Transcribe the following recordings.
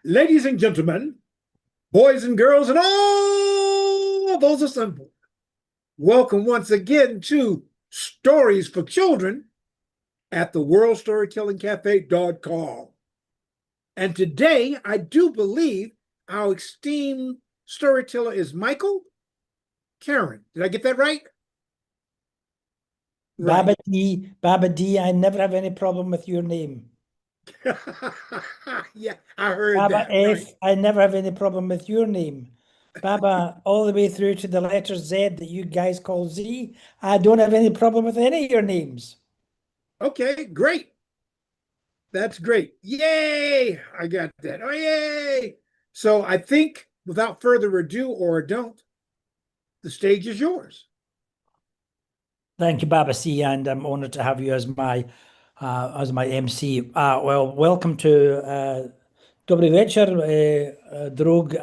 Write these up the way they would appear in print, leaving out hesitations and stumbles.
Ladies and gentlemen, boys and girls, and all those assembled, welcome once again to Stories for Children at the worldstorytellingcafe.com. And today, I do believe our esteemed storyteller is Michael Kerrins. Did I get that right? Right. Baba D, I never have any problem with your name. Yeah, I heard Baba that. Right. F, I never have any problem with your name. Baba, all the way through to the letter Z that you guys call Z, I don't have any problem with any of your names. Okay, great. That's great. Yay! I got that. Oh, yay! So I think without further ado or don't, the stage is yours. Thank you, Baba C, and I'm honored to have you as my MC. Well, welcome to Dobry wieczór, drog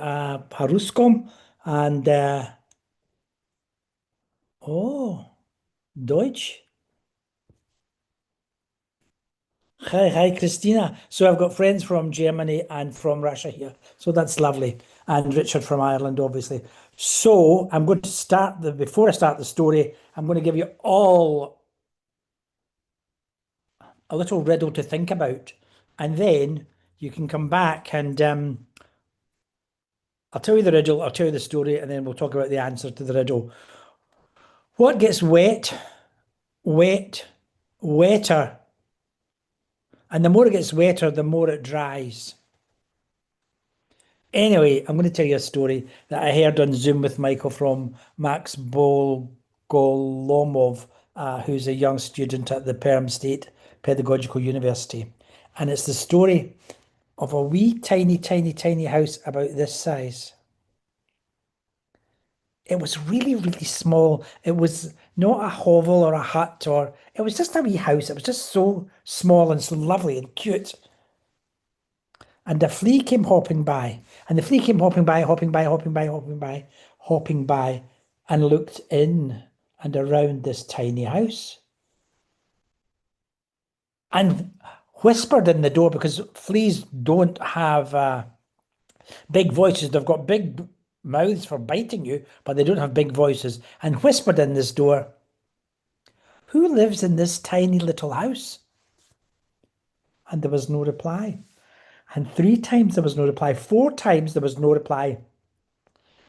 Paruskom, and oh, Deutsch. Hi, Christina. So I've got friends from Germany and from Russia here. So that's lovely. And Richard from Ireland, obviously. So I'm going to before I start the story, I'm going to give you all a little riddle to think about. And then you can come back and I'll tell you the riddle, I'll tell you the story, and then we'll talk about the answer to the riddle. What gets wet, wetter, and the more it gets wetter, the more it dries. Anyway, I'm going to tell you a story that I heard on Zoom with Michael from Max Bolgolomov, who's a young student at the Perm State Pedagogical University. And it's the story of a wee tiny house about this size. It was really, really small. It was not a hovel or a hut, or it was just a wee house. It was just so small and so lovely and cute. And a flea came hopping by, and the flea came hopping by, hopping by, and looked in and around this tiny house and whispered in the door, because fleas don't have big voices. They've got big mouths for biting you, but they don't have big voices, and whispered in this door, "Who lives in this tiny little house?" And there was no reply. And 3 times there was no reply. 4 times there was no reply.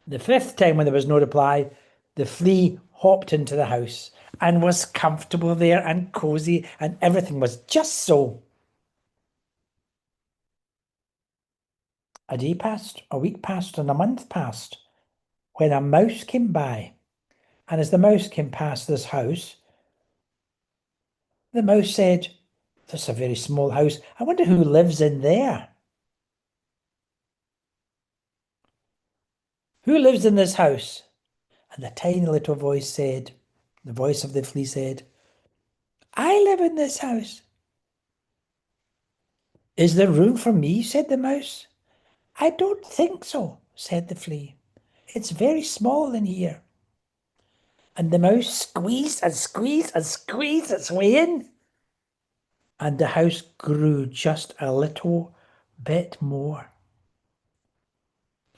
The fifth time, when there was no reply, the flea hopped into the house and was comfortable there and cozy, and everything was just so. A day passed, a week passed, and a month passed, when a mouse came by. And as the mouse came past this house, the mouse said, "This is a very small house. I wonder who lives in there. Who lives in this house?" And the tiny little voice said, the voice of the flea said, "I live in this house." "Is there room for me?" said the mouse. "I don't think so," said the flea. "It's very small in here." And the mouse squeezed and squeezed and squeezed its way in, and the house grew just a little bit more.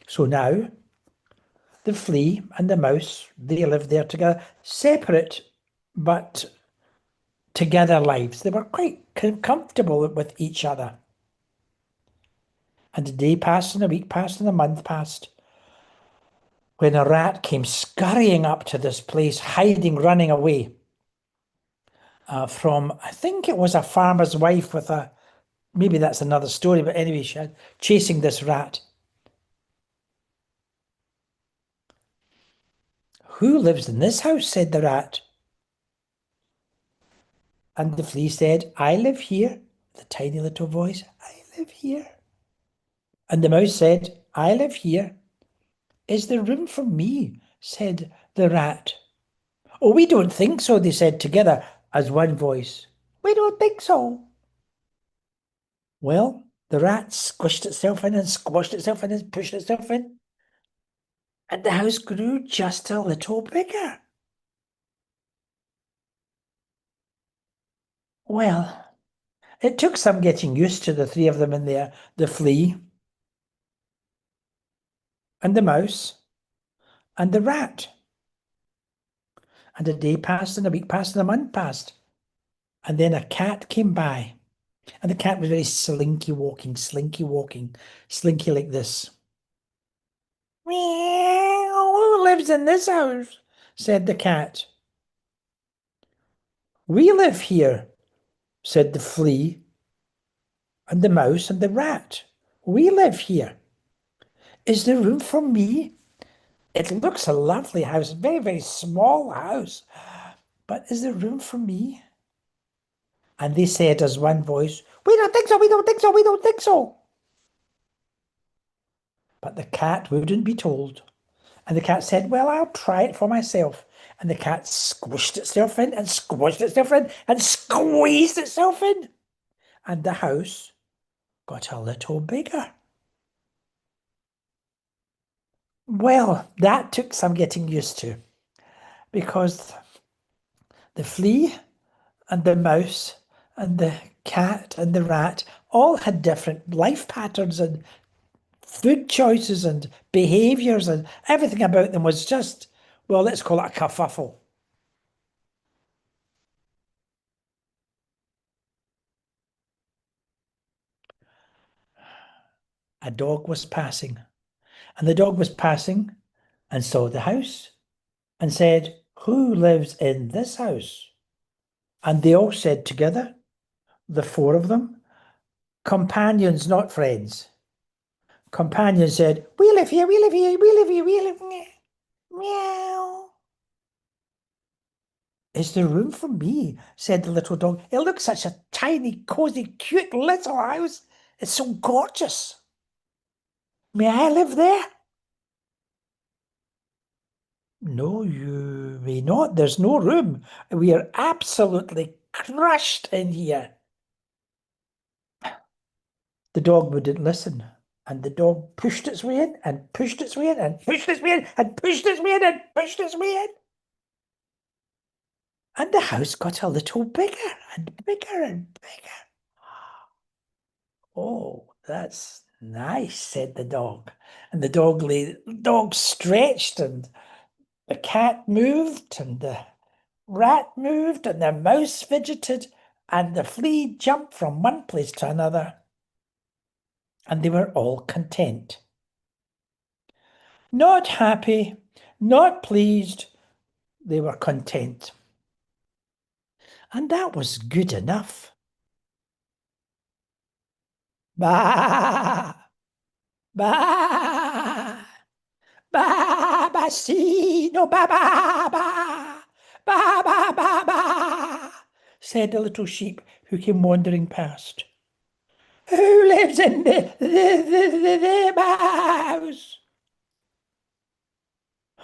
So now the flea and the mouse, they lived there together, separate but together lives. They were quite comfortable with each other. And a day passed, and a week passed, and a month passed, when a rat came scurrying up to this place, hiding, running away from, I think it was a farmer's wife with maybe that's another story, but anyway, she had chasing this rat. "Who lives in this house?" said the rat. And the flea said, "I live here." The tiny little voice, "I live here." And the mouse said, "I live here." "Is there room for me?" said the rat. "Oh, we don't think so," they said together as one voice. "We don't think so." Well, the rat squished itself in and squashed itself in and pushed itself in, and the house grew just a little bigger. Well, it took some getting used to, the three of them in there, the flea, and the mouse and the rat. And a day passed, and a week passed, and a month passed. And then a cat came by. And the cat was very slinky walking, slinky like this. Meow, who lives in this house? Said the cat. We live here, said the flea, and the mouse and the rat. We live here. Is there room for me? It looks a lovely house, very, very small house. But is there room for me? And they said as one voice, we don't think so, we don't think so, we don't think so. But the cat wouldn't be told. And the cat said, well, I'll try it for myself. And the cat squished itself in and squished itself in and squeezed itself in. And the house got a little bigger. Well, that took some getting used to, because the flea and the mouse and the cat and the rat all had different life patterns and food choices and behaviors, and everything about them was just, well, let's call it a kerfuffle. A dog was passing, and the dog was passing and saw the house and said, who lives in this house? And they all said together, the four of them, companions, not friends. Companion said, we live here, we live here, we live here, we live here. Meow. Is there room for me? Said the little dog. It looks such a tiny, cozy, cute little house. It's so gorgeous. May I live there? No, you may not. There's no room. We are absolutely crushed in here. The dog wouldn't listen. And the dog pushed its way in and pushed its way in and pushed its way in and pushed its way in and pushed its way in. And the house got a little bigger and bigger and bigger. Oh, that's nice, said the dog. And the dog stretched, and the cat moved, and the rat moved, and the mouse fidgeted, and the flea jumped from one place to another. And they were all content. Not happy, not pleased, they were content. And that was good enough. Bah! Bah! Ba ba see no ba ba ba ba ba ba ba, said the little sheep who came wandering past. Who lives in the house?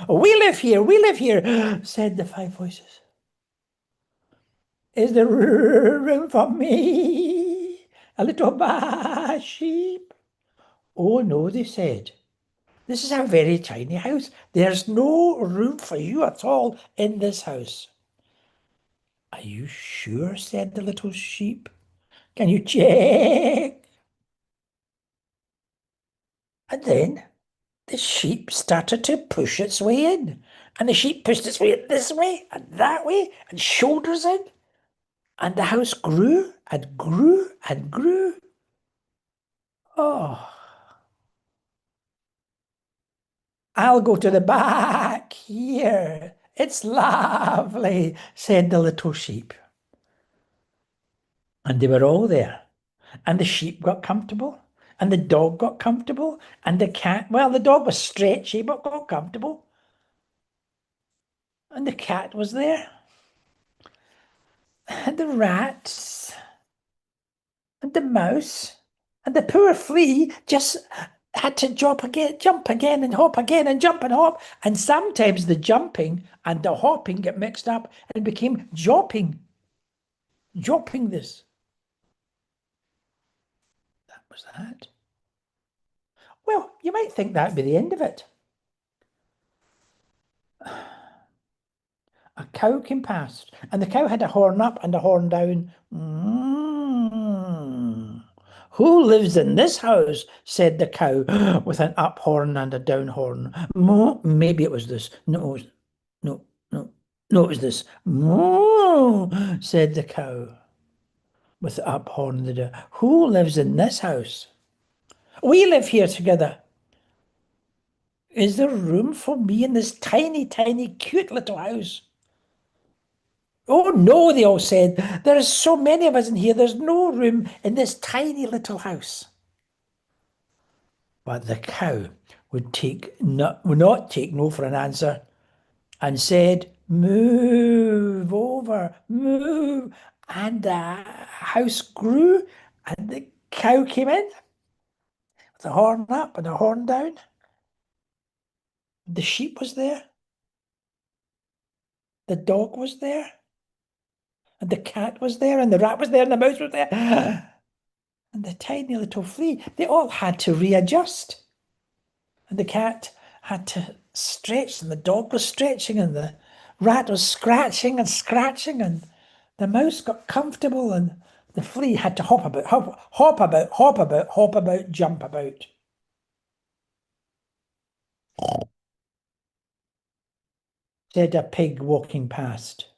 We live here, said the five voices. Is there room for me, a little ba sheep? Oh no, they said. This is a very tiny house. There's no room for you at all in this house. Are you sure? Said the little sheep. Can you check? And then the sheep started to push its way in. And the sheep pushed its way in this way and that way and shoulders in. And the house grew and grew and grew. Oh, I'll go to the back here. It's lovely, said the little sheep. And they were all there. And the sheep got comfortable. And the dog got comfortable. And the cat, well, the dog was stretchy, but got comfortable. And the cat was there. And the rats. And the mouse. And the poor flea just had to jump again, and hop again, and jump and hop. And sometimes the jumping and the hopping get mixed up and became jopping. Jopping this. That was that. Well, you might think that'd be the end of it. A cow came past, and the cow had a horn up and a horn down. Who lives in this house? Said the cow with an up horn and a down horn. Maybe it was this. No, no, no, no, it was this. Moo, said the cow with the up horn and the down. Who lives in this house? We live here together. Is there room for me in this tiny, tiny, cute little house? Oh no, they all said. There are so many of us in here. There's no room in this tiny little house. But the cow would not take no for an answer, and said, "Move over, move." And the house grew, and the cow came in with the horn up and the horn down. The sheep was there, the dog was there, and the cat was there, and the rat was there, and the mouse was there, and the tiny little flea. They all had to readjust. And the cat had to stretch, and the dog was stretching, and the rat was scratching and scratching, and the mouse got comfortable, and the flea had to hop about, hop about, hop about, hop about, jump about. Said a pig walking past.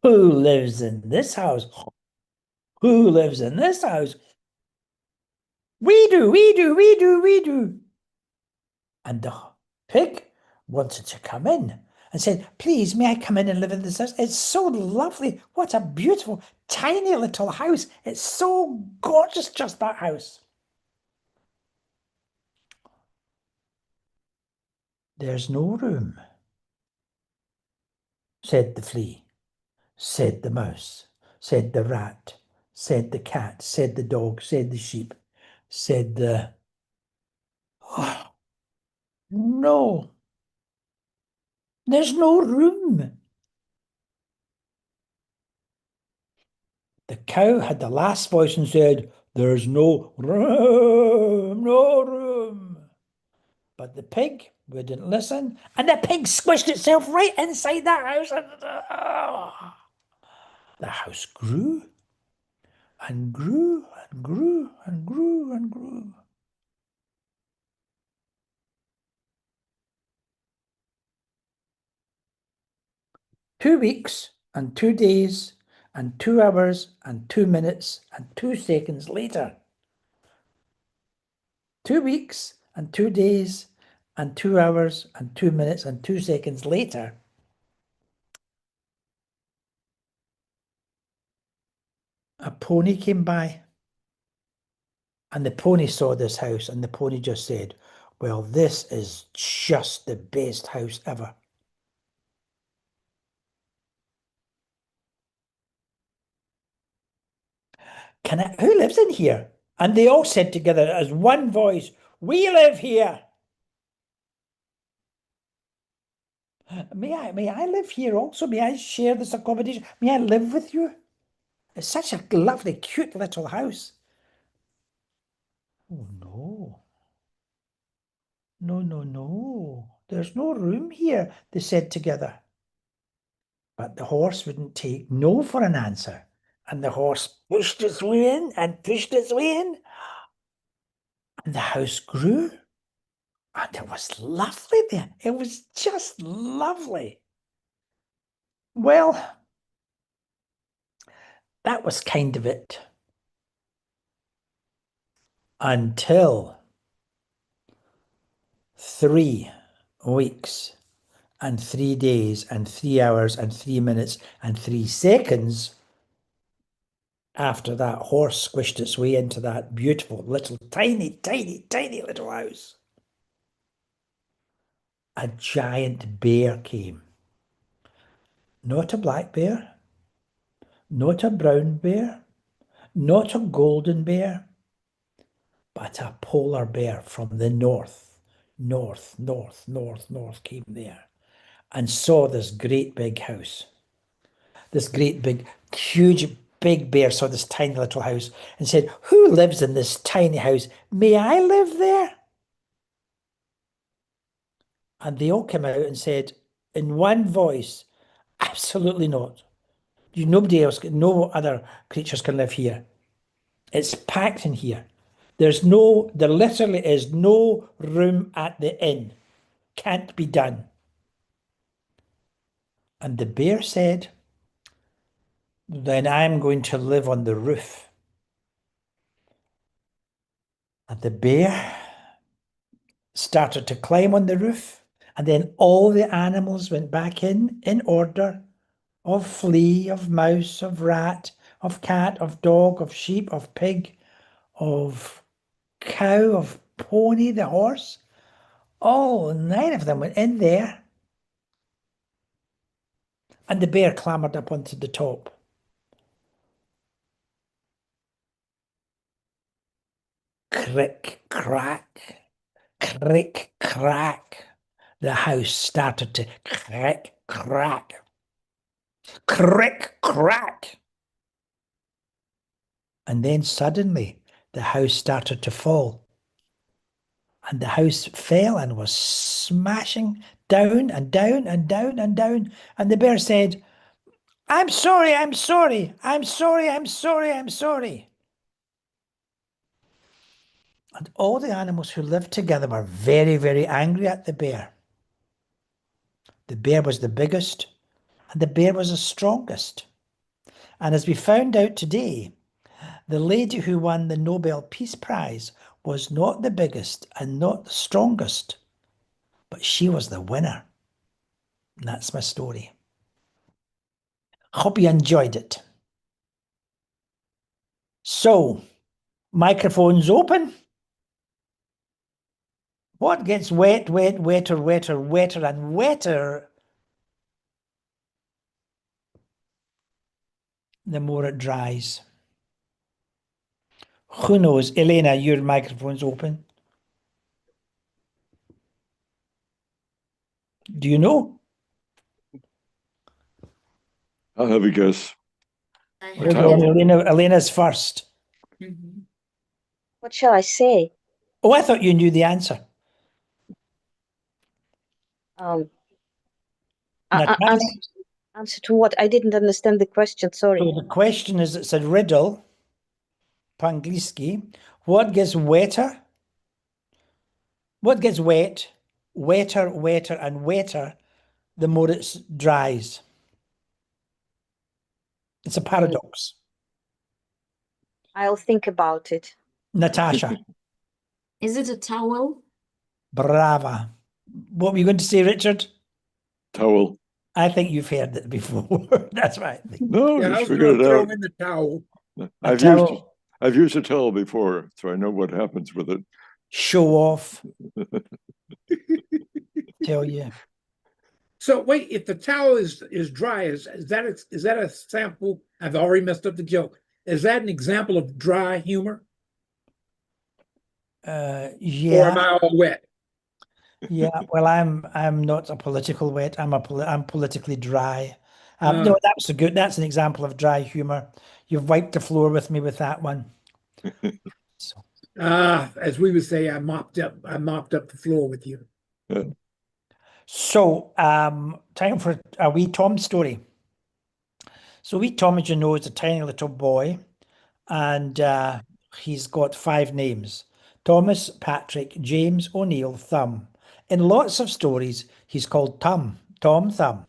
Who lives in this house? Who lives in this house? We do, we do, we do, we do. And the pig wanted to come in and said, "Please, may I come in and live in this house? It's so lovely. What a beautiful, tiny little house. It's so gorgeous, just that house." "There's no room," said the flea, said the mouse, said the rat, said the cat, said the dog, said the sheep, said the... Oh, no, there's no room. The cow had the last voice and said, "There's no room, no room." But the pig wouldn't listen, and the pig squished itself right inside that house. And the house grew and grew and grew and grew and grew. 2 weeks and 2 days and 2 hours and 2 minutes and 2 seconds later. 2 weeks and 2 days and 2 hours and 2 minutes and 2 seconds later, a pony came by. And the pony saw this house, and the pony just said, "Well, this is just the best house ever." Who lives in here? And they all said together as one voice, "We live here." May I live here also? May I share this accommodation? May I live with you? It's such a lovely, cute little house. Oh, no. No, no, no. There's no room here, they said together. But the horse wouldn't take no for an answer. And the horse pushed its way in and pushed its way in. And the house grew. And it was lovely there. It was just lovely. Well, that was kind of it. Until 3 weeks and 3 days and 3 hours and 3 minutes and 3 seconds after that horse squished its way into that beautiful little tiny, tiny, tiny little house, a giant bear came. Not a black bear, not a brown bear, not a golden bear, but a polar bear from the north came there and saw this great big house. This great big, huge, big bear saw this tiny little house and said, "Who lives in this tiny house? May I live there?" And they all came out and said in one voice, "Absolutely not. Nobody else, no other creatures can live here. It's packed in here. There literally is no room at the inn. Can't be done. And the bear said, then I'm going to live on the roof. And the bear started to climb on the roof, and then all the animals went back in order of flea, of mouse, of rat, of cat, of dog, of sheep, of pig, of cow, of pony, the horse. All 9 of them went in there. And the bear clambered up onto the top. Crick, crack, crick, crack. The house started to crick, crack. Crick, crack. And then suddenly the house started to fall. And the house fell and was smashing down and down and down and down. And the bear said, I'm sorry, I'm sorry, I'm sorry, I'm sorry, I'm sorry. And all the animals who lived together were very, very angry at the bear. The bear was the biggest, and the bear was the strongest. And as we found out today, the lady who won the Nobel Peace Prize was not the biggest and not the strongest, but she was the winner. And that's my story. Hope you enjoyed it. So, microphones open. What gets wet, wet, wetter, wetter, wetter, and wetter the more it dries? Who knows? Elena, your microphone's open. Do you know? I'll have a guess. Okay, Elena's first. What shall I say? Oh, I thought you knew the answer. Natasha? Answer to what? I didn't understand the question, sorry. So the question is, it's a riddle, Pangliski. What gets wetter? What gets wet, wetter, wetter, and wetter the more it dries? It's a paradox. I'll think about it. Natasha. Is it a towel? Brava. What were you going to say, Richard? Towel. I think you've heard it before. That's right. No, Yeah, I just was figured going to it throw out. in the towel. I've used a towel before, so I know what happens with it. Show off. Tell you. So wait, if the towel is dry, is that a sample? I've already messed up the joke. Is that an example of dry humor? Or Yeah. am I all wet? Yeah. Well, I'm not a political wet. I'm politically dry. No, that's an example of dry humor. You've wiped the floor with me with that one. So. As we would say, I mopped up the floor with you. So, time for a wee Tom story. So wee Tom, as you know, is a tiny little boy, and he's got 5 names: Thomas, Patrick, James, O'Neill, Thumb. In lots of stories, he's called Tom Thumb.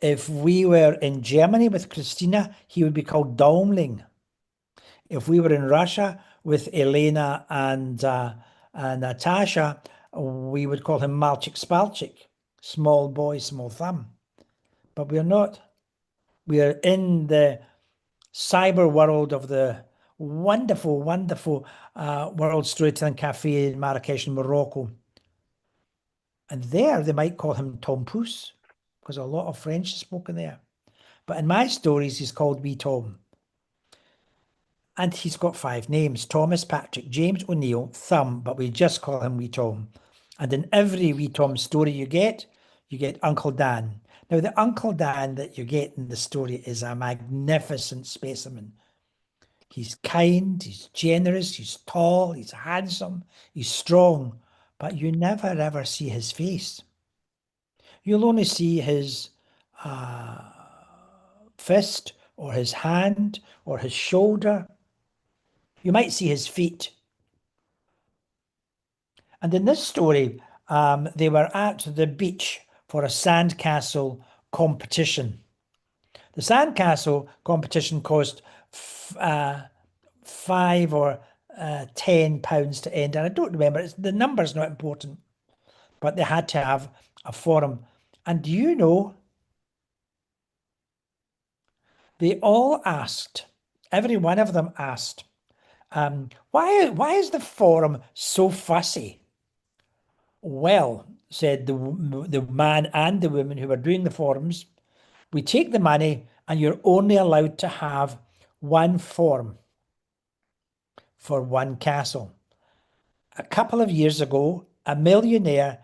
If we were in Germany with Christina, he would be called Daumling. If we were in Russia with Elena and Natasha, we would call him Malchik Spalchik, small boy, small thumb. But we're not. We are in the cyber world of the wonderful, wonderful World Storytelling Cafe in Marrakesh in Morocco. And there they might call him Tom Pouce, because a lot of French is spoken there. But in my stories, he's called Wee Tom. And he's got 5 names: Thomas, Patrick, James, O'Neill, Thumb, but we just call him Wee Tom. And in every Wee Tom story you get Uncle Dan. Now, the Uncle Dan that you get in the story is a magnificent specimen. He's kind, he's generous, he's tall, he's handsome, he's strong, but you never ever see his face. You'll only see his fist or his hand or his shoulder. You might see his feet. And in this story, they were at the beach for a sandcastle competition. The sandcastle competition cost £5 or £10 to enter. I don't remember. The number's not important, but they had to have a forum. And do you know, they all asked, every one of them asked, why is the forum so fussy? Well, said the man and the woman who were doing the forums, we take the money and you're only allowed to have one forum for one castle. A couple of years ago, a millionaire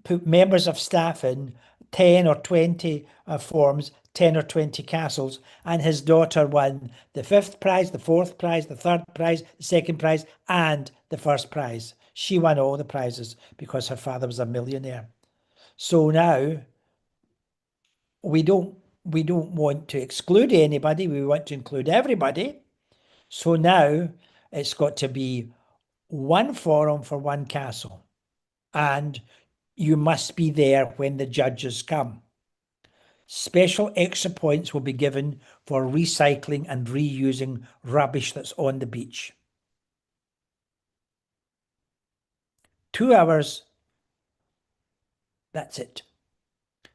put members of staff in 10 or 20 forums, 10 or 20 castles, and his daughter won the 5th prize, the 4th prize, the 3rd prize, the 2nd prize, and the 1st prize. She won all the prizes because her father was a millionaire. So now we don't want to exclude anybody. We want to include everybody. So now it's got to be one forum for one castle, and you must be there when the judges come. Special extra points will be given for recycling and reusing rubbish that's on the beach. 2 hours, that's it.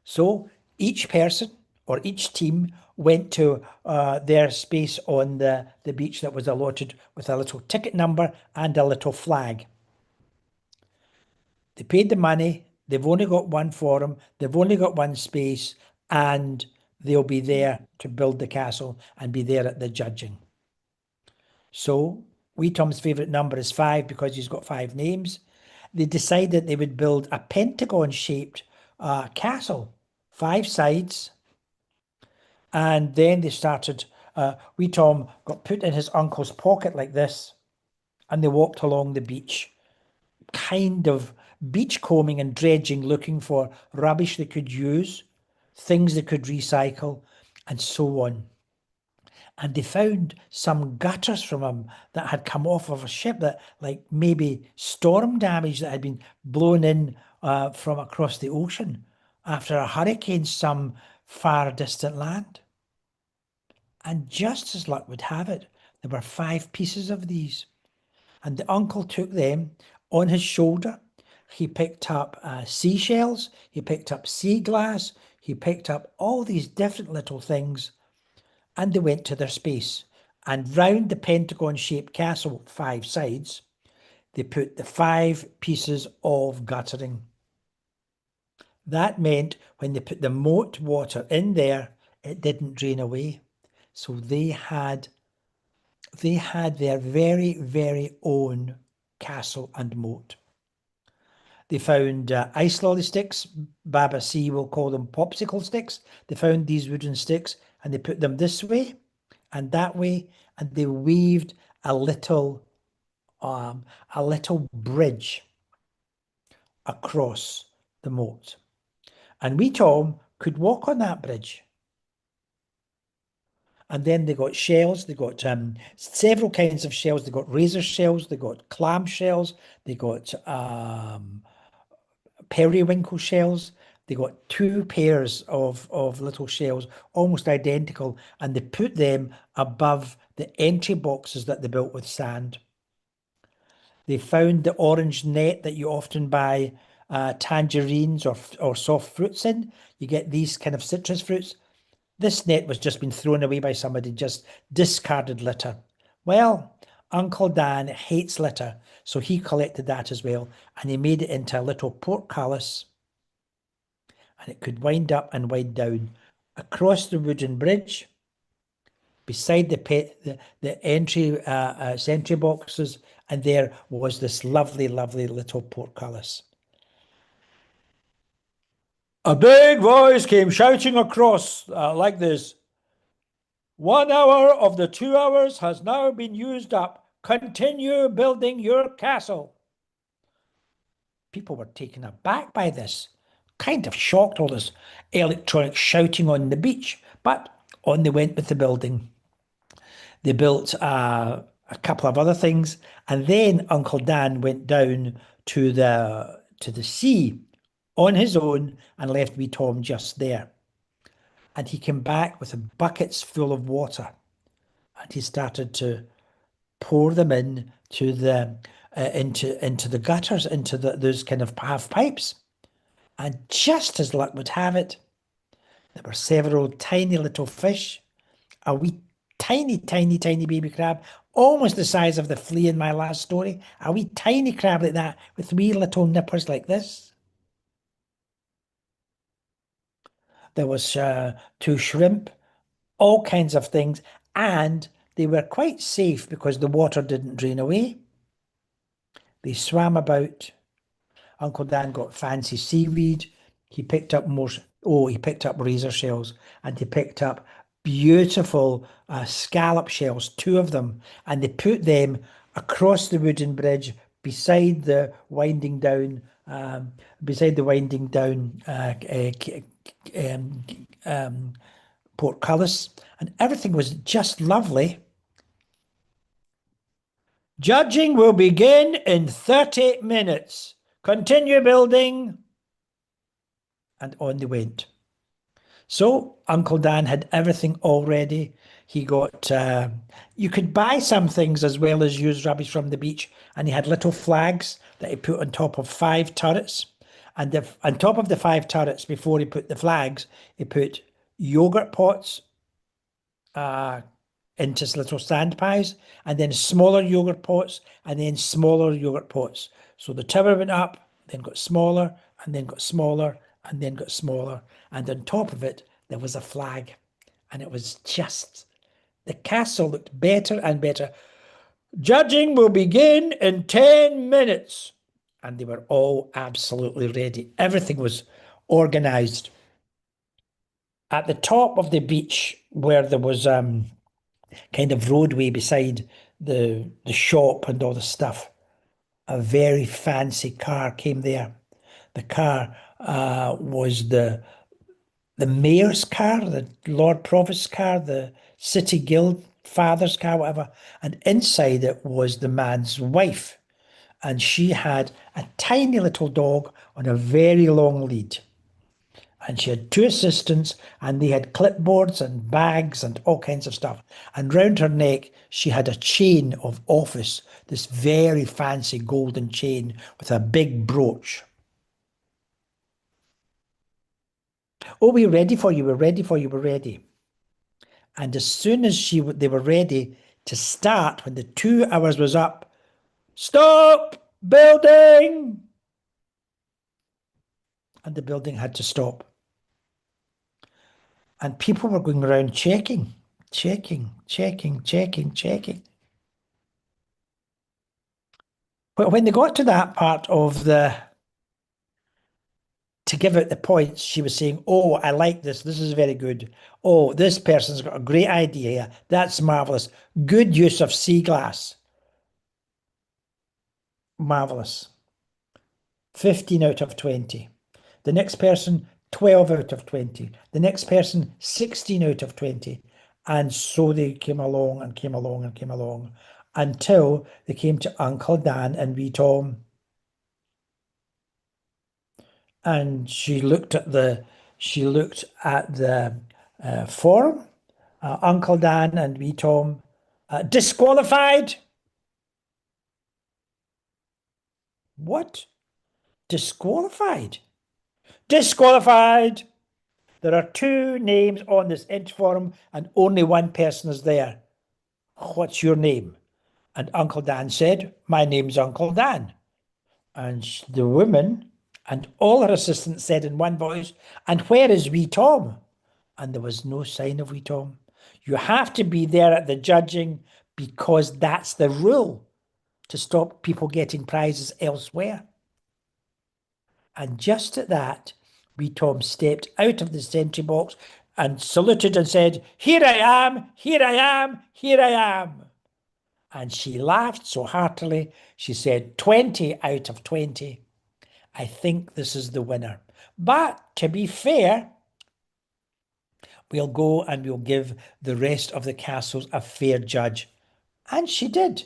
So each person or each team went to their space on the beach that was allotted with a little ticket number and a little flag. They paid the money, they've only got one forum, they've only got one space, and they'll be there to build the castle and be there at the judging. So, wee Tom's favourite number is 5 because he's got 5 names. They decided they would build a pentagon-shaped castle, 5 sides, and then they started, wee Tom got put in his uncle's pocket like this, and they walked along the beach, kind of beachcombing and dredging, looking for rubbish they could use, things they could recycle, and so on. And they found some gutters from him that had come off of a ship, that like maybe storm damage that had been blown in from across the ocean after a hurricane some far distant land. And just as luck would have it, there were 5 pieces of these. And the uncle took them on his shoulder. He picked up seashells, he picked up sea glass, he picked up all these different little things, and they went to their space. And round the pentagon-shaped castle, 5 sides, they put the 5 pieces of guttering. That meant when they put the moat water in there, it didn't drain away. So they had their very, very own castle and moat. They found ice lolly sticks. Baba C will call them popsicle sticks. They found these wooden sticks and they put them this way and that way, and they weaved a little bridge across the moat. And wee Tom could walk on that bridge. And then they got shells, they got several kinds of shells. They got razor shells, they got clam shells, they got periwinkle shells. They got 2 pairs of little shells, almost identical, and they put them above the entry boxes that they built with sand. They found the orange net that you often buy tangerines or soft fruits in. You get these kind of citrus fruits. This net was just been thrown away by somebody, just discarded litter. Well, Uncle Dan hates litter, so he collected that as well, and he made it into a little portcullis, and it could wind up and wind down across the wooden bridge, beside the entry boxes, and there was this lovely, lovely little portcullis. A big voice came shouting across like this. 1 hour of the 2 hours has now been used up. Continue building your castle. People were taken aback by this, kind of shocked, all this electronic shouting on the beach, but on they went with the building. They built a a couple of other things, and then Uncle Dan went down to the sea on his own and left wee Tom just there. And he came back with buckets full of water, and he started to pour them in to the into the gutters, into those kind of half pipes. And just as luck would have it, there were several tiny little fish, a wee tiny baby crab, almost the size of the flea in my last story, a wee tiny crab like that with wee little nippers like this. There was 2 shrimp, all kinds of things, and they were quite safe because the water didn't drain away. They swam about. Uncle Dan got fancy seaweed. He picked up he picked up razor shells, and he picked up beautiful scallop shells, 2 of them, and they put them across the wooden bridge beside the winding down portcullis, and everything was just lovely. Judging will begin in 30 minutes. Continue building. And on they went. So Uncle Dan had everything all ready. He got, you could buy some things as well as use rubbish from the beach. And he had little flags that he put on top of 5 turrets. And on top of the 5 turrets, before he put the flags, he put yogurt pots into little sand pies, and then smaller yogurt pots, and then smaller yogurt pots. So the tower went up, then got smaller, and then got smaller, and then got smaller. And on top of it, there was a flag. And it was just, the castle looked better and better. Judging will begin in 10 minutes. And they were all absolutely ready. Everything was organized. At the top of the beach, where there was kind of roadway beside the shop and all the stuff, a very fancy car came there. The car was the mayor's car, the Lord Provost's car, the city guild father's car, whatever. And inside it was the man's wife. And she had a tiny little dog on a very long lead. And she had 2 assistants, and they had clipboards and bags and all kinds of stuff. And round her neck, she had a chain of office, this very fancy golden chain with a big brooch. Oh, we're ready for you, we're ready for you, we're ready. And as soon as they were ready to start, when the 2 hours was up, stop building! And the building had to stop. And people were going around checking. But when they got to that part of to give out the points, she was saying, oh, I like this. This is very good. Oh, this person's got a great idea. That's marvellous. Good use of sea glass. Marvellous. 15 out of 20. The next person, 12 out of 20. The next person, 16 out of 20. And so they came along and came along and came along until they came to Uncle Dan and wee Tom. And she looked at the form. Uncle Dan and wee Tom, disqualified. What? Disqualified? Disqualified. There are 2 names on this entry form and only 1 person is there. What's your name? And Uncle Dan said, my name's Uncle Dan. And the woman and all her assistants said in one voice, and where is wee Tom? And there was no sign of wee Tom. You have to be there at the judging because that's the rule, to stop people getting prizes elsewhere. And just at that, wee Tom stepped out of the sentry box and saluted and said, here I am, here I am, here I am. And she laughed so heartily, she said, 20 out of 20. I think this is the winner. But to be fair, we'll go and we'll give the rest of the castles a fair judge. And she did.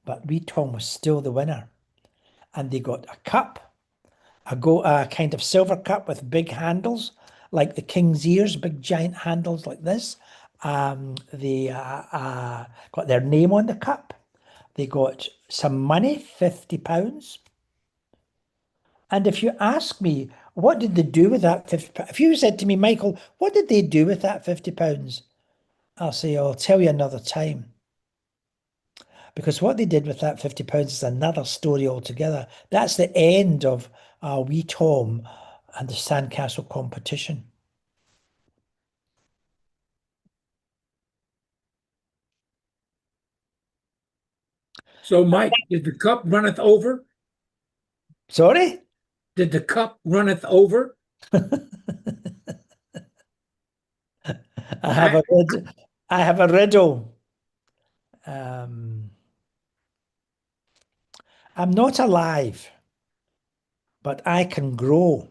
But Wee Tom was still the winner. And they got a cup, a kind of silver cup with big handles, like the king's ears, big giant handles like this. They got their name on the cup. They got some money, £50. And if you ask me, what did they do with that £50? If you said to me, Michael, what did they do with that £50? I'll say, I'll tell you another time. Because what they did with that £50 is another story altogether. That's the end of Wee Tom and the sandcastle competition. So, Mike, did the cup runneth over? Sorry? Did the cup runneth over? I have a riddle. I'm not alive, but I can grow,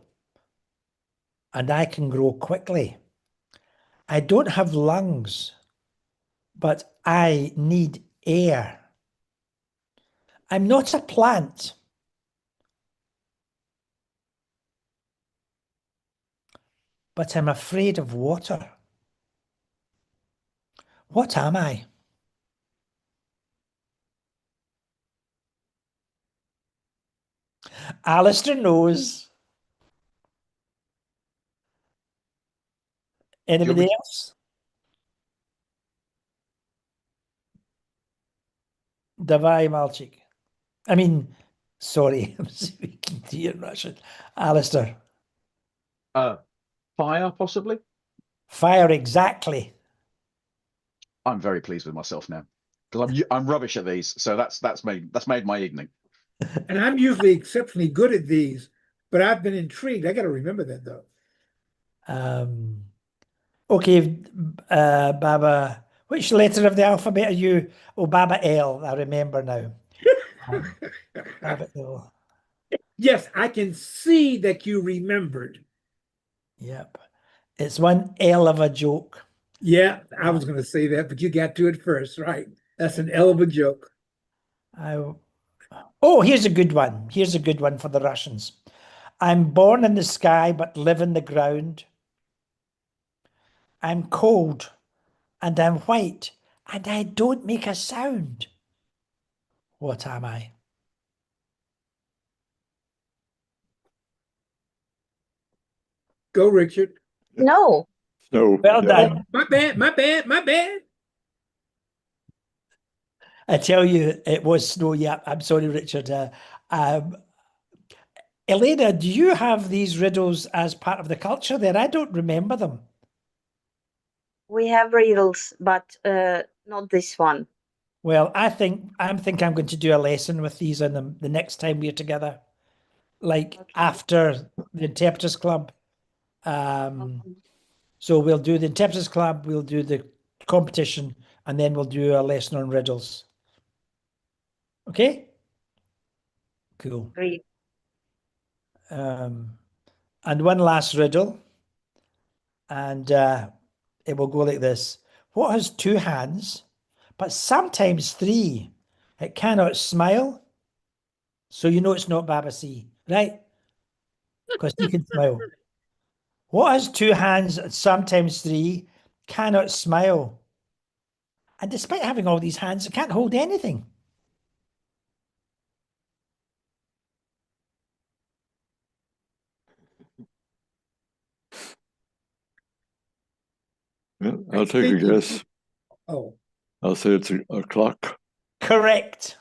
and I can grow quickly. I don't have lungs, but I need air. I'm not a plant, but I'm afraid of water. What am I? Alistair knows. Anybody else? Davai Malchik. I mean, sorry, I'm speaking to you in Russian. Alistair. Fire, possibly. Fire, exactly. I'm very pleased with myself now because I'm rubbish at these. So that's made my evening. And I'm usually exceptionally good at these, but I've been intrigued. I got to remember that though. Okay, Baba. Which letter of the alphabet are you? Oh, Baba L. I remember now. Baba L. Yes, I can see that you remembered. Yep. It's one L of a joke. Yeah, I was going to say that, but you got to it first, right? That's an hell of a joke. Oh, here's a good one. Here's a good one for the Russians. I'm born in the sky, but live in the ground. I'm cold, and I'm white, and I don't make a sound. What am I? Go, Richard. No. Snow. Well yeah. done. My bad, my bad, my bad. I tell you, it was snow. Yeah, I'm sorry, Richard. Elena, do you have these riddles as part of the culture there? I don't remember them. We have riddles, but not this one. Well, I think I'm going to do a lesson with these on the next time we're together, like Okay. after the Interpreters Club. So we'll do the Interpreters Club, we'll do the competition, and then we'll do a lesson on riddles. Okay? Cool. Great. And one last riddle, and it will go like this. What has two hands, but sometimes three? It cannot smile, so you know it's not Baba C, right? Because he can smile. What has two hands and sometimes three, cannot smile? And despite having all these hands, it can't hold anything. Yeah, I'll take a guess. Oh, I'll say it's a clock. Correct.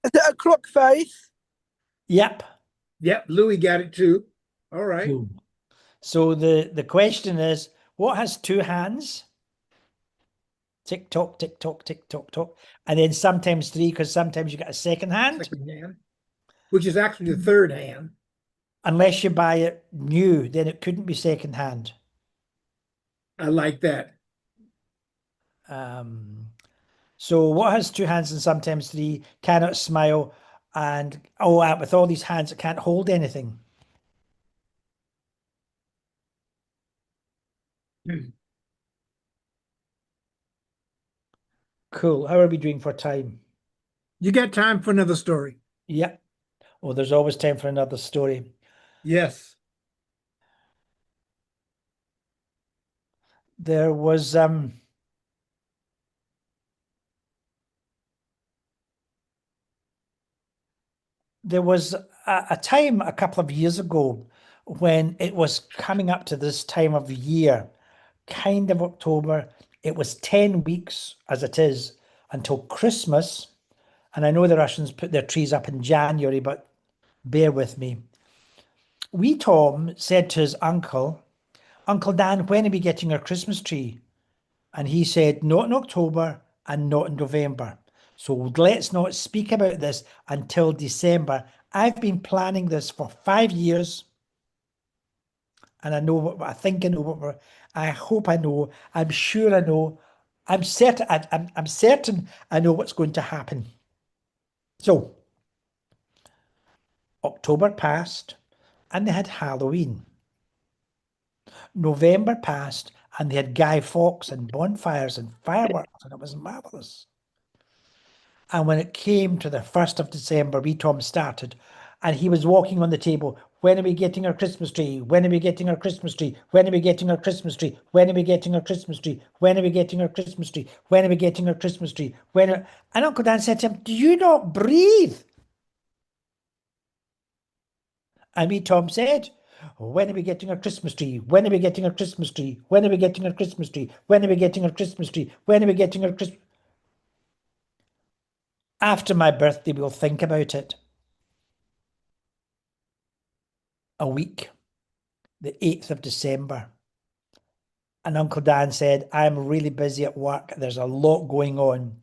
Is it a clock face? Yep. yep, Louis got it too. All right. Cool. So the question is, what has two hands? Tick tock, tick tock, tick tock, tock. And then sometimes three, because sometimes you get a second hand. Second hand, which is actually the third hand. Unless you buy it new, then it couldn't be second hand. I like that. So what has two hands and sometimes three, cannot smile, and with all these hands, it can't hold anything. Cool. How are we doing for time? You got time for another story? Yep. Oh, there's always time for another story. Yes. There was a time a couple of years ago when it was coming up to this time of the year, kind of October. It was 10 weeks, as it is, until Christmas. And I know the Russians put their trees up in January, but bear with me. Wee Tom said to his uncle, Uncle Dan, when are we getting our Christmas tree? And he said, not in October and not in November. So let's not speak about this until December. I've been planning this for 5 years. And I know what I think I know what I hope I know. I'm sure I know. I'm certain I'm certain I know what's going to happen. So October passed and they had Halloween. November passed and they had Guy Fawkes and bonfires and fireworks, and it was marvellous. And when it came to the 1st of December, wee Tom started, and he was walking on the table. When are we getting our Christmas tree? When are we getting our Christmas tree? When are we getting our Christmas tree? When are we getting our Christmas tree? When are we getting our Christmas tree? When are we getting our Christmas tree? And Uncle Dan said to him, do you not breathe? And wee Tom said, when are we getting our Christmas tree? When are we getting our Christmas tree? When are we getting our Christmas tree? When are we getting our Christmas tree? When are we getting our Christmas? After my birthday, we'll think about it. A week, the 8th of December. And Uncle Dan said, I'm really busy at work. There's a lot going on.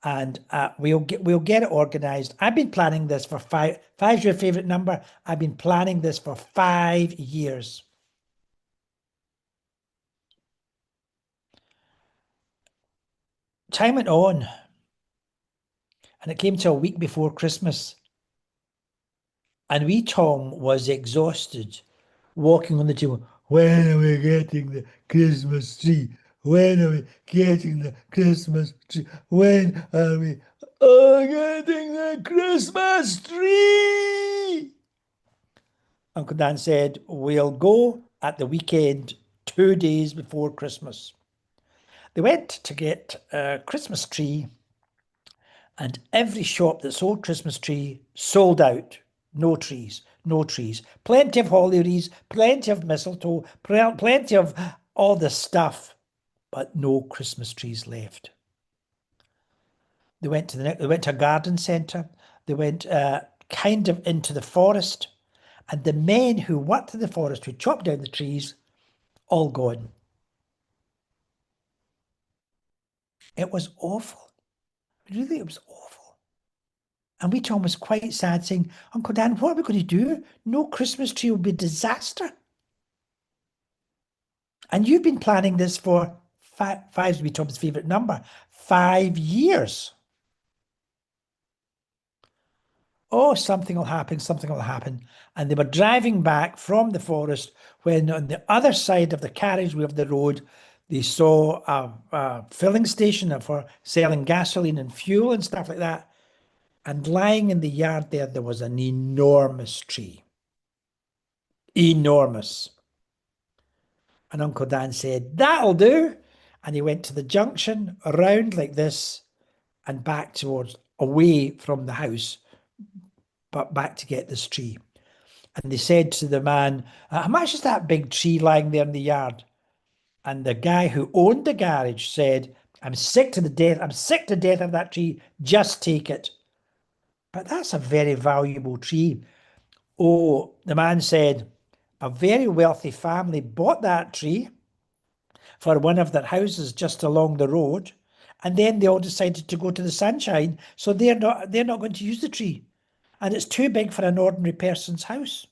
And we'll get it organised. I've been planning this for five's your favourite number. I've been planning this for 5 years. Time went on. And it came to a week before Christmas. And wee Tom was exhausted, walking on the table. When are we getting the Christmas tree? When are we getting the Christmas tree? When are we getting the Christmas tree? Uncle Dan said, we'll go at the weekend, 2 days before Christmas. They went to get a Christmas tree, and every shop that sold Christmas tree sold out. No trees, no trees. Plenty of holly wreaths, plenty of mistletoe, plenty of all the stuff, but no Christmas trees left. They went to a garden centre. They went kind of into the forest, and the men who worked in the forest, who chopped down the trees, all gone. It was awful. Really, it was awful. And wee Tom was quite sad, saying, Uncle Dan, what are we going to do? No Christmas tree will be a disaster. And you've been planning this for five's wee Tom's favourite number, 5 years. Oh, something will happen, something will happen. And they were driving back from the forest when on the other side of the carriageway of the road, they saw a filling station for selling gasoline and fuel and stuff like that. And lying in the yard there was an enormous tree. Enormous. And Uncle Dan said, that'll do. And he went to the junction, around like this, and back towards, away from the house, but back to get this tree. And they said to the man, how much is that big tree lying there in the yard? And the guy who owned the garage said, I'm sick to death of that tree, just take it. But that's a very valuable tree. Oh, the man said, a very wealthy family bought that tree for one of their houses just along the road, and then they all decided to go to the sunshine, so they're not going to use the tree, and it's too big for an ordinary person's house.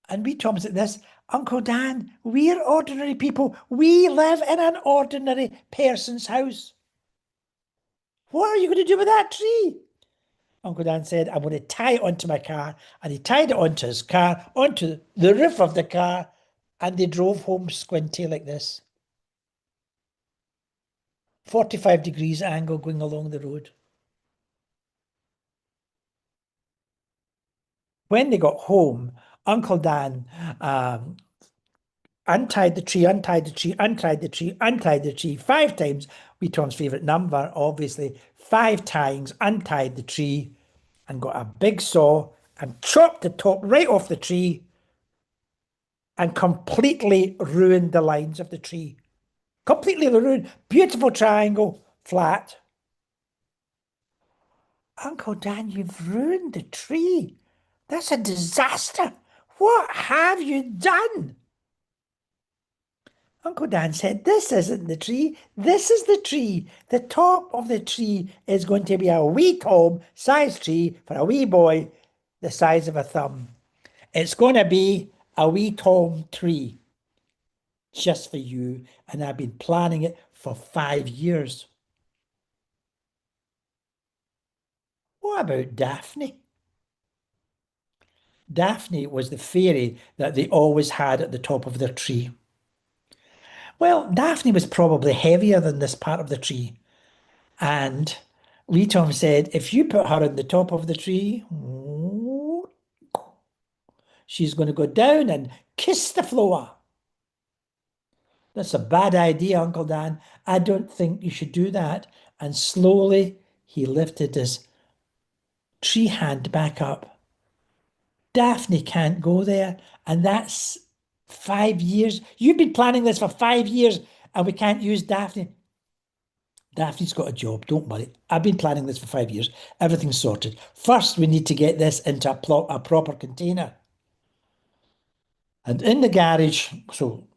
And wee Tom's at this, Uncle Dan, we're ordinary people. We live in an ordinary person's house. What are you going to do with that tree? Uncle Dan said, I'm going to tie it onto my car. And he tied it onto his car, onto the roof of the car, and they drove home squinty like this. 45 degrees angle going along the road. When they got home, Uncle Dan untied the tree, untied the tree, untied the tree, untied the tree 5 times. Wee Tom's favourite number, obviously. 5 times, untied the tree and got a big saw and chopped the top right off the tree and completely ruined the lines of the tree. Completely ruined. Beautiful triangle, flat. Uncle Dan, you've ruined the tree. That's a disaster. What have you done? Uncle Dan said, this isn't the tree. This is the tree. The top of the tree is going to be a wee Tom size tree for a wee boy the size of a thumb. It's going to be a wee Tom tree just for you. And I've been planning it for 5 years. What about Daphne? Daphne was the fairy that they always had at the top of their tree. Well, Daphne was probably heavier than this part of the tree. And Wee Tom said, if you put her on the top of the tree, she's going to go down and kiss the floor. That's a bad idea, Uncle Dan. I don't think you should do that. And slowly he lifted his tree hand back up. Daphne can't go there. And that's 5 years. You've been planning this for 5 years and we can't use Daphne. Daphne's got a job, don't worry. I've been planning this for 5 years. Everything's sorted. First, we need to get this into a proper container. And in the garage, so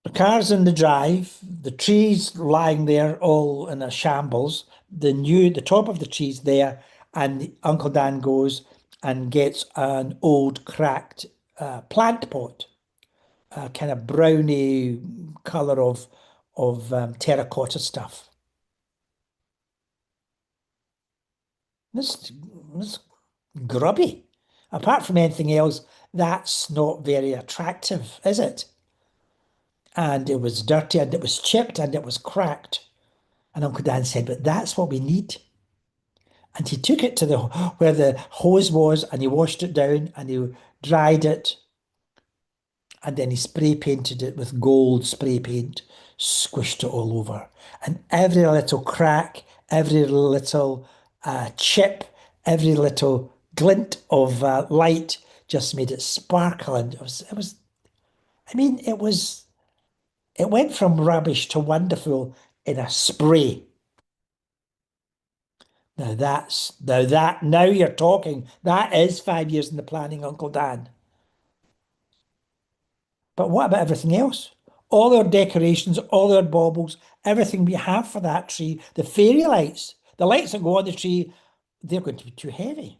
the car's in the drive, the tree's lying there all in a shambles, the top of the tree's there, and Uncle Dan goes and gets an old cracked plant pot, a kind of browny colour of terracotta stuff. This grubby. Apart from anything else, that's not very attractive, is it? And it was dirty and it was chipped and it was cracked. And Uncle Dan said, but that's what we need. And he took it to where the hose was and he washed it down and he dried it. And then he spray painted it with gold spray paint, squished it all over. And every little crack, every little chip, every little glint of light just made it sparkle. And it went from rubbish to wonderful in a spray. Now you're talking. That is 5 years in the planning, Uncle Dan. But what about everything else? All our decorations, all our baubles, everything we have for that tree, the fairy lights, the lights that go on the tree, they're going to be too heavy.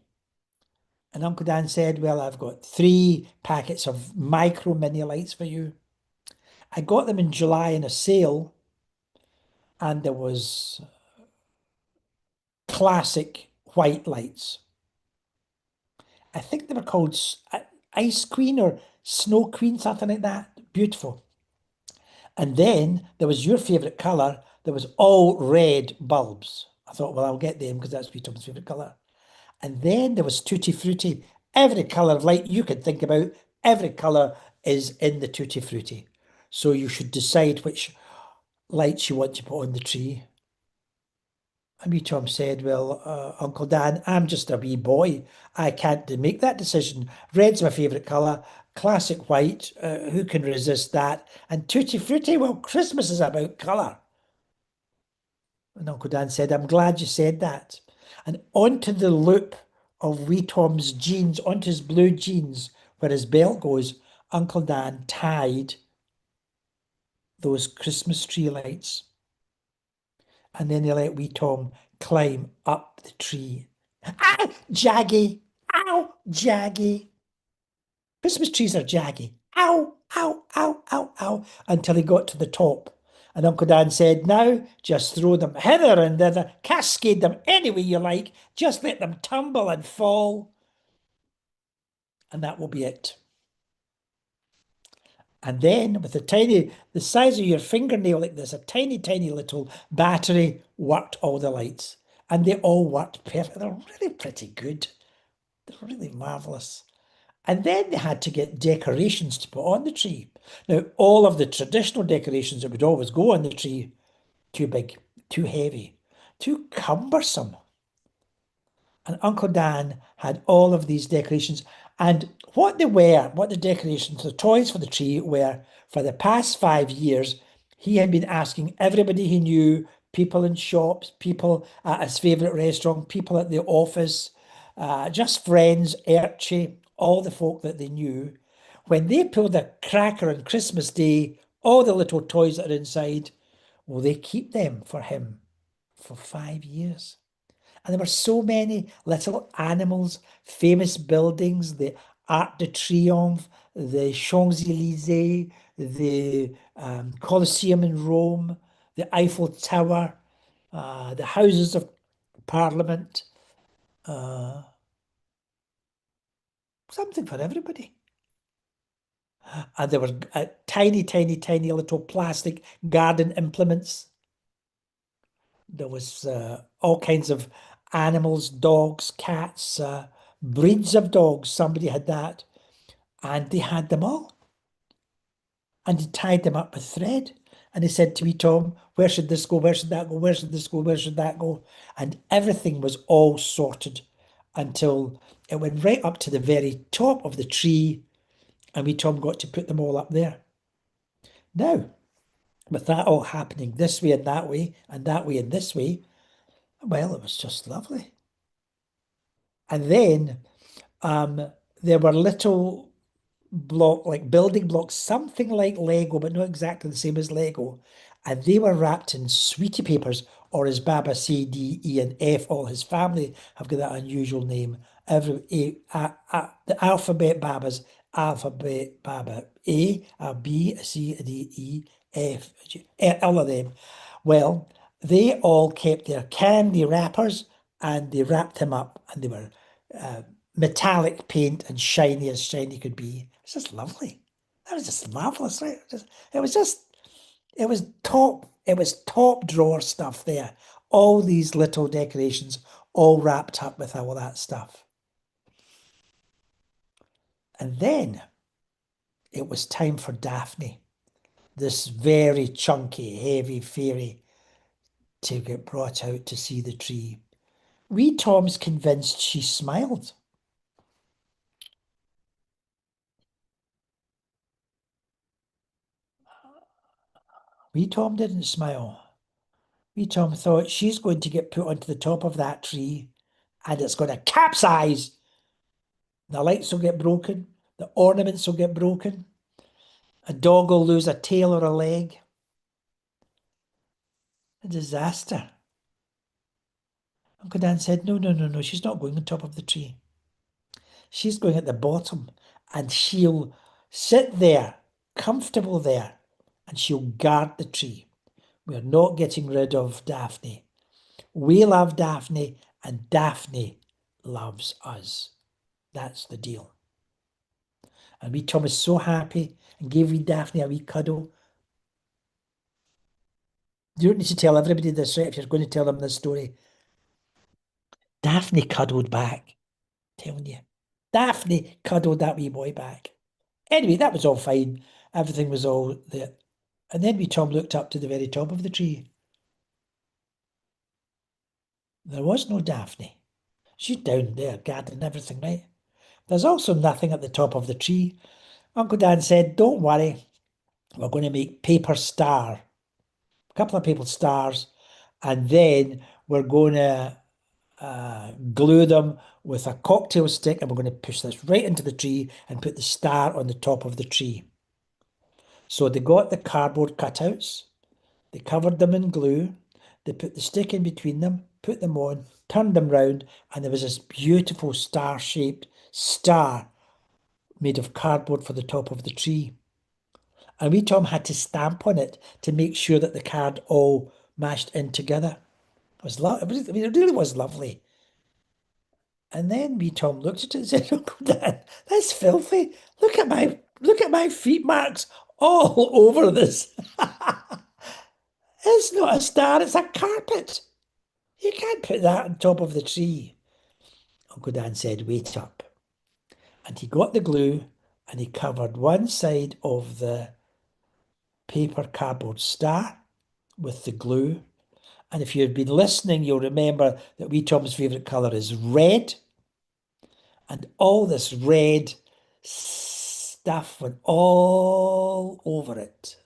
And Uncle Dan said, well, I've got 3 packets of micro mini lights for you. I got them in July in a sale, and there was classic white lights. I think they were called Ice Queen or Snow Queen, something like that. Beautiful. And then there was your favourite colour. There was all red bulbs. I thought, well, I'll get them because that's Wee Tom's favourite colour. And then there was Tutti Frutti. Every colour of light you could think about, every colour is in the Tutti Frutti. So you should decide which lights you want to put on the tree. And Wee Tom said, well, Uncle Dan, I'm just a wee boy. I can't make that decision. Red's my favourite colour. Classic white. Who can resist that? And Tutti Frutti, well, Christmas is about colour. And Uncle Dan said, I'm glad you said that. And onto the loop of Wee Tom's jeans, onto his blue jeans, where his belt goes, Uncle Dan tied those Christmas tree lights. And then they let Wee Tom climb up the tree. Ah, jaggy! Ow, jaggy! Christmas trees are jaggy. Ow, ow, ow, ow, ow, until he got to the top. And Uncle Dan said, now just throw them hither and thither, cascade them any way you like, just let them tumble and fall. And that will be it. And then with the size of your fingernail like this, a tiny, tiny little battery worked all the lights. And they all worked perfect. They're really pretty good. They're really marvellous. And then they had to get decorations to put on the tree. Now, all of the traditional decorations that would always go on the tree, too big, too heavy, too cumbersome. And Uncle Dan had all of these decorations. And what the decorations, the toys for the tree were, for the past 5 years, he had been asking everybody he knew, people in shops, people at his favourite restaurant, people at the office, just friends, Archie, all the folk that they knew. When they pulled a cracker on Christmas Day, all the little toys that are inside, will they keep them for him for 5 years? And there were so many little animals, famous buildings, the Arc de Triomphe, the Champs-Élysées, the Colosseum in Rome, the Eiffel Tower, the Houses of Parliament. Something for everybody. And there were tiny, tiny, tiny little plastic garden implements. There was all kinds of animals, dogs, cats, breeds of dogs. Somebody had that. And they had them all. And he tied them up with thread. And he said to me, Tom, where should this go? Where should that go? Where should this go? Where should that go? And everything was all sorted until it went right up to the very top of the tree. And we, Tom, got to put them all up there. Now, with that all happening this way and that way and this way, well, it was just lovely. And then there were little building blocks, something like Lego, but not exactly the same as Lego. And they were wrapped in sweetie papers, or as Baba C, D, E, and F, all his family have got that unusual name. The alphabet Babas, alphabet Baba A, a B, a C, a D, E, F, G, all of them. Well, they all kept their candy wrappers and they wrapped them up, and they were metallic paint and shiny as shiny could be. It's just lovely. That was just marvelous, right? It was top drawer stuff there. All these little decorations all wrapped up with all that stuff. And then it was time for Daphne, this very chunky, heavy fairy, to get brought out to see the tree. Wee Tom's convinced she smiled. Wee Tom didn't smile. Wee Tom thought she's going to get put onto the top of that tree and it's going to capsize. The lights will get broken. The ornaments will get broken. A dog will lose a tail or a leg. A disaster. Uncle Dan said, no, she's not going on top of the tree. She's going at the bottom and she'll sit there, comfortable there, and she'll guard the tree. We're not getting rid of Daphne. We love Daphne and Daphne loves us. That's the deal. And wee Tom was so happy and gave wee Daphne a wee cuddle. You don't need to tell everybody this, right? If you're going to tell them this story. Daphne cuddled back, telling you. Daphne cuddled that wee boy back. Anyway, that was all fine. Everything was all there. And then wee Tom looked up to the very top of the tree. There was no Daphne. She's down there guarding everything, right? There's also nothing at the top of the tree. Uncle Dan said, don't worry, we're going to make paper star. A couple of paper stars, and then we're going to glue them with a cocktail stick, and we're going to push this right into the tree and put the star on the top of the tree. So they got the cardboard cutouts, they covered them in glue, they put the stick in between them, put them on, turned them round, and there was this beautiful star-shaped star made of cardboard for the top of the tree. And wee Tom had to stamp on it to make sure that the card all mashed in together. It really was lovely. And then wee Tom looked at it and said, Uncle Dan, that's filthy. Look at my feet marks all over this. It's not a star, it's a carpet. You can't put that on top of the tree. Uncle Dan said, wait up. And he got the glue and he covered one side of the paper cardboard star with the glue. And if you've been listening, you'll remember that wee Tom's favourite colour is red. And all this red stuff went all over it.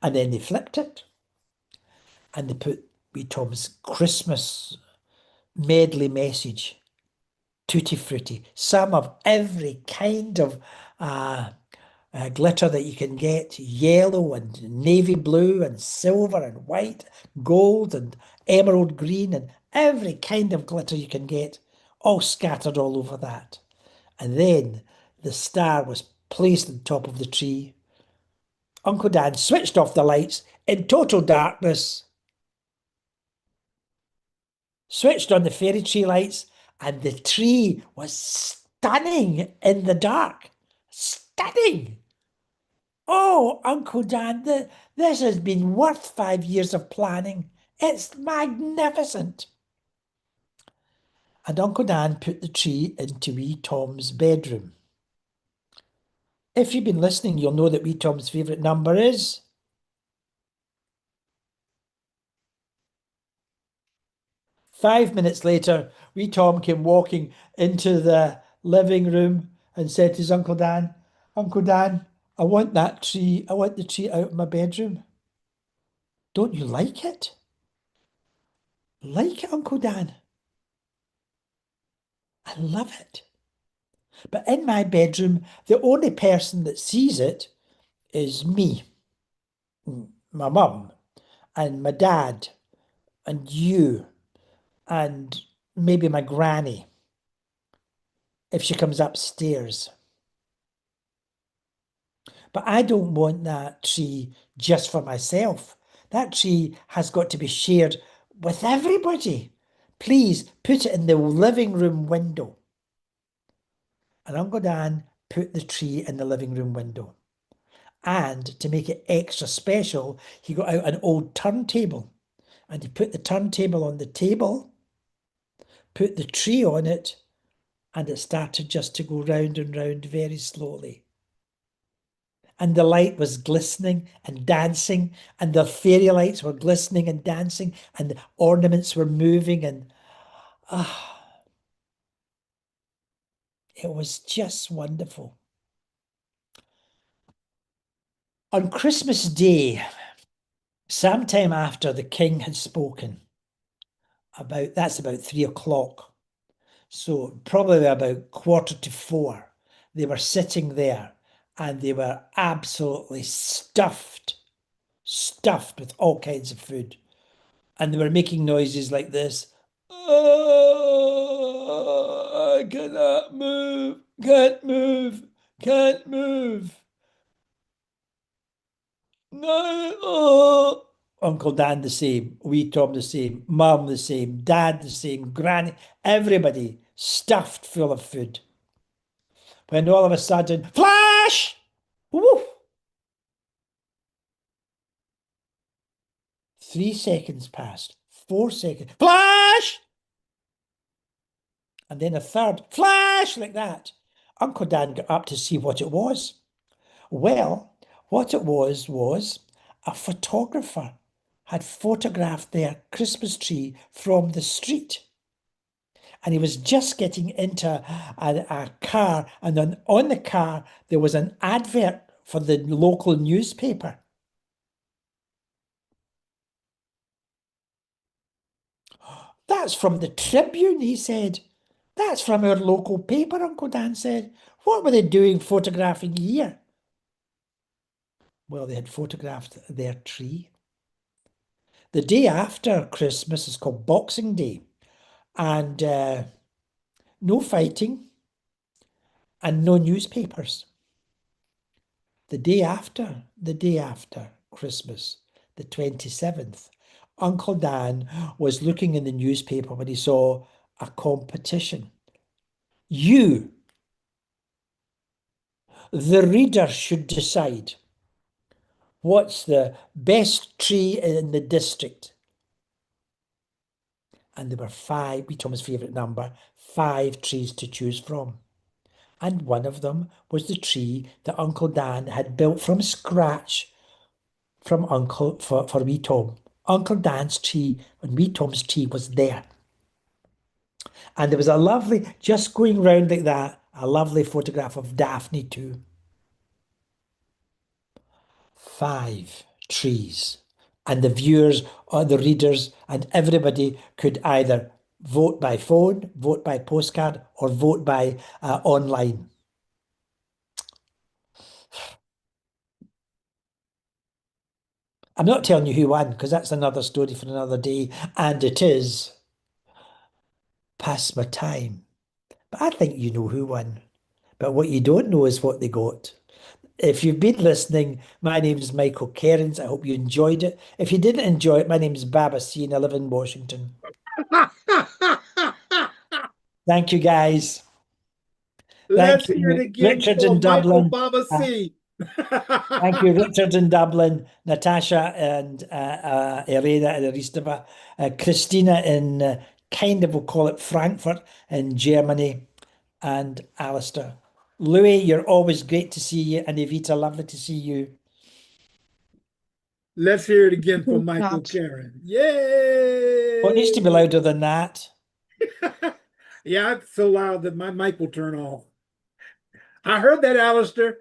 And then they flipped it. And they put wee Tom's Christmas medley message. Tutti frutti. Some of every kind of glitter that you can get, yellow and navy blue and silver and white, gold and emerald green and every kind of glitter you can get, all scattered all over that. And then the star was placed on top of the tree. Uncle Dan switched off the lights in total darkness, switched on the fairy tree lights, and the tree was stunning in the dark. Stunning! Oh, Uncle Dan, this has been worth 5 years of planning. It's magnificent. And Uncle Dan put the tree into wee Tom's bedroom. If you've been listening, you'll know that wee Tom's favourite number is 5 minutes later, wee Tom came walking into the living room and said to his Uncle Dan, Uncle Dan, I want that tree. I want the tree out of my bedroom. Don't you like it? Like it, Uncle Dan? I love it. But in my bedroom, the only person that sees it is me, my mum, and my dad, and you, and maybe my granny, if she comes upstairs. But I don't want that tree just for myself. That tree has got to be shared with everybody. Please put it in the living room window. And Uncle Dan put the tree in the living room window. And to make it extra special, he got out an old turntable and he put the turntable on the table, put the tree on it, and it started just to go round and round very slowly. And the light was glistening and dancing, and the fairy lights were glistening and dancing, and the ornaments were moving, and it was just wonderful. On Christmas Day, sometime after the king had spoken, that's about 3 o'clock, so probably about 3:45, they were sitting there and they were absolutely stuffed with all kinds of food. And they were making noises like this. Oh, I cannot move, can't move, can't move. No, oh. Uncle Dan the same, wee Tom the same, Mum the same, Dad the same, Granny, everybody stuffed full of food. When all of a sudden, flash! Woof! 3 seconds passed, 4 seconds, flash! And then a third, flash, like that. Uncle Dan got up to see what it was. Well, what it was a photographer had photographed their Christmas tree from the street. And he was just getting into a car, and on the car there was an advert for the local newspaper. That's from the Tribune, he said. That's from our local paper, Uncle Dan said. What were they doing photographing here? Well, they had photographed their tree. The day after Christmas is called Boxing Day, and no fighting and no newspapers. The day after Christmas, the 27th, Uncle Dan was looking in the newspaper when he saw a competition. You the reader should decide what's the best tree in the district. And there were 5, we Thomas' favourite number, 5 trees to choose from. And one of them was the tree that Uncle Dan had built from scratch for wee Tom. Uncle Dan's tree and wee Tom's tree was there. And there was a lovely, just going round like that, a lovely photograph of Daphne too. 5 trees. And the viewers, or the readers, and everybody could either vote by phone, vote by postcard, or vote by online. I'm not telling you who won, because that's another story for another day, and it is past my time. But I think you know who won. But what you don't know is what they got. If you've been listening, my name is Michael Kerrins. I hope you enjoyed it. If you didn't enjoy it, my name is Baba C and I live in Washington. Thank you, guys. Let's Thank hear you, it again Richard for in Michael Dublin. Baba C. Thank you, Richard in Dublin, Natasha and Elena and Aristova, Christina in kind of, we'll call it Frankfurt in Germany, and Alistair. Louis, you're always great to see you, and Evita, lovely to see you. Let's hear it again for Michael Karen. Yay! What needs to be louder than that? Yeah, it's so loud that my mic will turn off. I heard that, Alistair.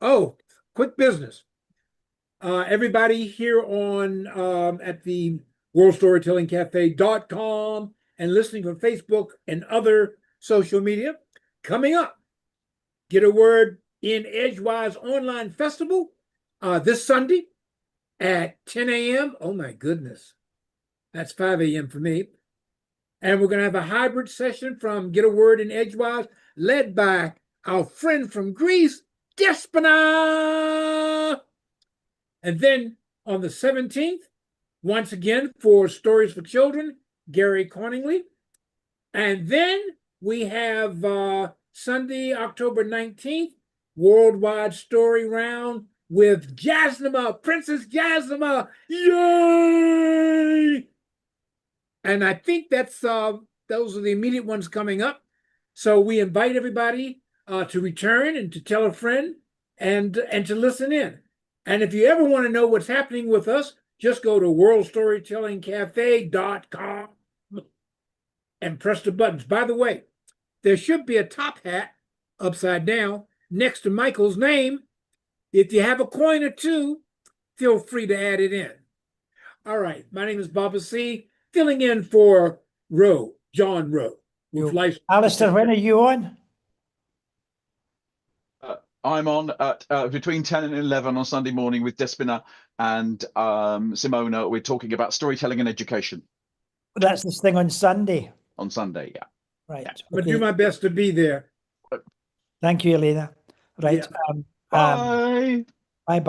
Oh, quick business. Everybody here on at the worldstorytellingcafe.com and listening on Facebook and other social media, coming up, Get a Word in Edgewise Online Festival this Sunday at 10 a.m. Oh my goodness. That's 5 a.m. for me. And we're going to have a hybrid session from Get a Word in Edgewise, led by our friend from Greece, Despina. And then on the 17th, once again, for Stories for Children, Gary Corningley. And then we have Sunday, October 19th, Worldwide Story Round with Jasnima, Princess Jasnima. Yay! And I think that's those are the immediate ones coming up. So we invite everybody to return and to tell a friend and to listen in. And if you ever want to know what's happening with us, just go to worldstorytellingcafe.com and press the buttons. By the way, there should be a top hat upside down next to Michael's name. If you have a coin or two, feel free to add it in. All right, my name is Baba C, filling in for John Rowe. Alistair, when are you on? I'm on at between 10 and 11 on Sunday morning with Despina and Simona. We're talking about storytelling and education. That's this thing on Sunday. On Sunday, yeah. Right. Yeah. I'm going to do my best to be there. Thank you, Elena. Right. Yeah. Bye. Bye-bye.